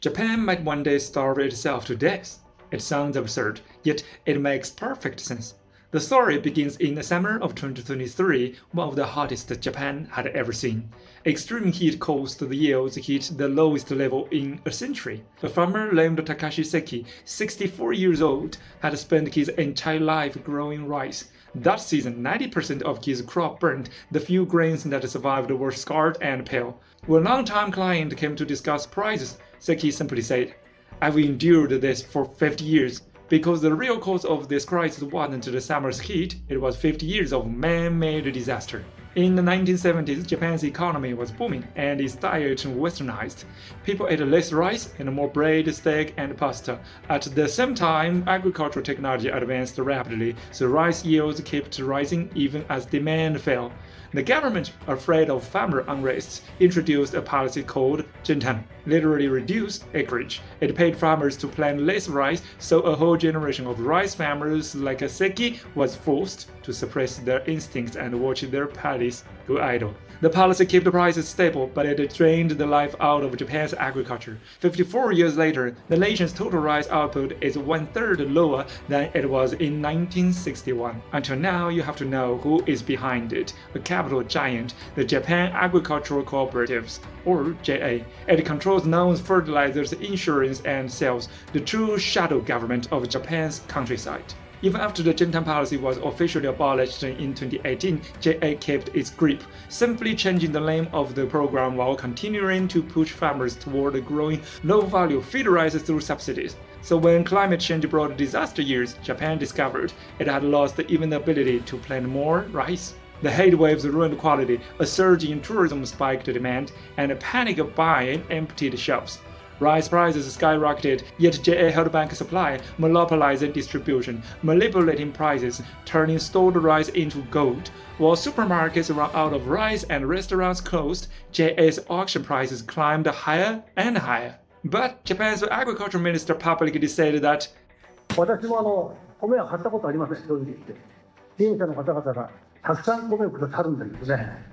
Japan might one day starve itself to death. It sounds absurd, yet it makes perfect sense. The story begins in the summer of 2023, one of the hottest Japan had ever seen. Extreme heat caused the yields hit the lowest level in a century. A farmer named Takashi Seki, 64 years old, had spent his entire life growing rice. That season, 90% of his crop burned. The few grains that survived were scarred and pale. When a long-time client came to discuss prices, Seki simply said, "I've endured this for 50 years." Because the real cause of this crisis wasn't the summer's heat, it was 50 years of man-made disaster. In the 1970s, Japan's economy was booming and its diet westernized. People ate less rice and more bread, steak, and pasta. At the same time, agricultural technology advanced rapidly, so rice yields kept rising even as demand fell. The government, afraid of farmer unrest, introduced a policy called Jintan, literally reduce acreage. It paid farmers to plant less rice, so a whole generation of rice farmers like Seki was forced to suppress their instincts and watch their paddies go idle. The policy kept the prices stable, but it drained the life out of Japan's agriculture. 54 years later, the nation's total rice output is one-third lower than it was in 1961. Until now, you have to know who is behind it. A capital giant, the Japan Agricultural Cooperatives, or JA. It controls known fertilizers, insurance, and sales, the true shadow government of Japan's countryside. Even after the Jintan policy was officially abolished in 2018, JA kept its grip, simply changing the name of the program while continuing to push farmers toward growing low-value feed rice through subsidies. So when climate change brought disaster years, Japan discovered it had lost even the ability to plant more rice. The heat waves ruined quality, a surge in tourism spiked demand, and a panic buying emptied shelves. Rice prices skyrocketed, yet JA held back supply, monopolizing distribution, manipulating prices, turning stored rice into gold. While supermarkets ran out of rice and restaurants closed, JA's auction prices climbed higher and higher. But Japan's agriculture minister publicly said that, 私も米は買ったことありません、正直言って。支援者の方々がたくさん米をくださるんだけどね、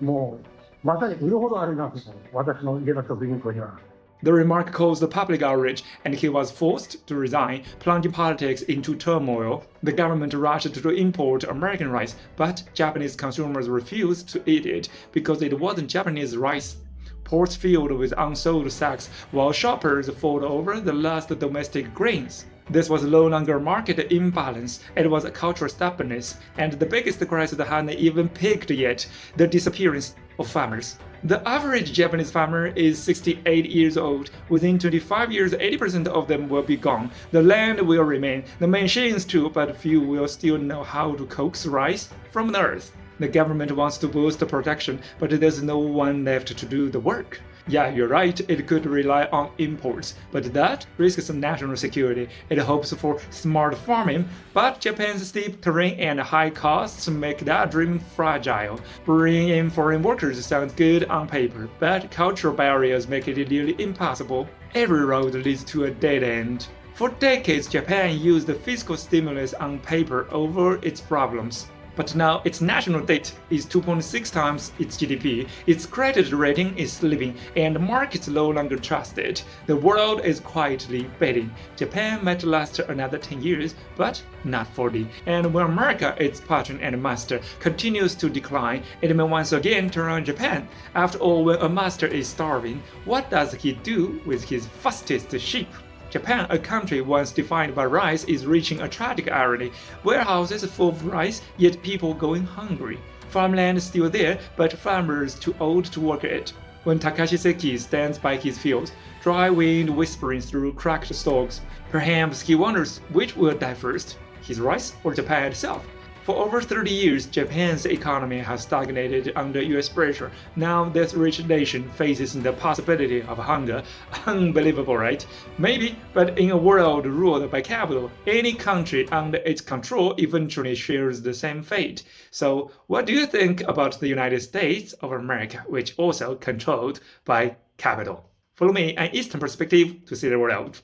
もうまさに売るほどあります、私の家の食品庫には。The remark caused the public outrage, and he was forced to resign, plunging politics into turmoil. The government rushed to import American rice, but Japanese consumers refused to eat it because it wasn't Japanese rice. Ports filled with unsold sacks, while shoppers fought over the last domestic grains. This was no longer market imbalance, it was a cultural stubbornness, and the biggest crisis hadn't even peaked yet, the disappearance of farmers. The average Japanese farmer is 68 years old. Within 25 years, 80% of them will be gone. The land will remain, the machines too, but few will still know how to coax rice from the earth. The government wants to boost production, but there's no one left to do the work. Yeah, you're right, it could rely on imports, but that risks national security. It hopes for smart farming, but Japan's steep terrain and high costs make that dream fragile. Bringing in foreign workers sounds good on paper, but cultural barriers make it nearly impossible. Every road leads to a dead end. For decades, Japan used fiscal stimulus on paper over its problems. But now its national debt is 2.6 times its GDP, its credit rating is slipping, and markets no longer trust it. The world is quietly betting Japan might last another 10 years, but not 40. And when America, its patron and master, continues to decline, it may once again turn on Japan. After all, when a master is starving, what does he do with his fastest sheep? Japan, a country once defined by rice, is reaching a tragic irony. Warehouses full of rice, yet people going hungry. Farmland still there, but farmers too old to work it. When Takashi Seki stands by his fields, dry wind whispering through cracked stalks, perhaps he wonders which will die first, his rice or Japan itself. For over 30 years, Japan's economy has stagnated under US pressure. Now this rich nation faces the possibility of hunger. Unbelievable, right? Maybe, but in a world ruled by capital, any country under its control eventually shares the same fate. So, what do you think about the United States of America, which also controlled by capital? Follow me, an Eastern perspective, to see the world.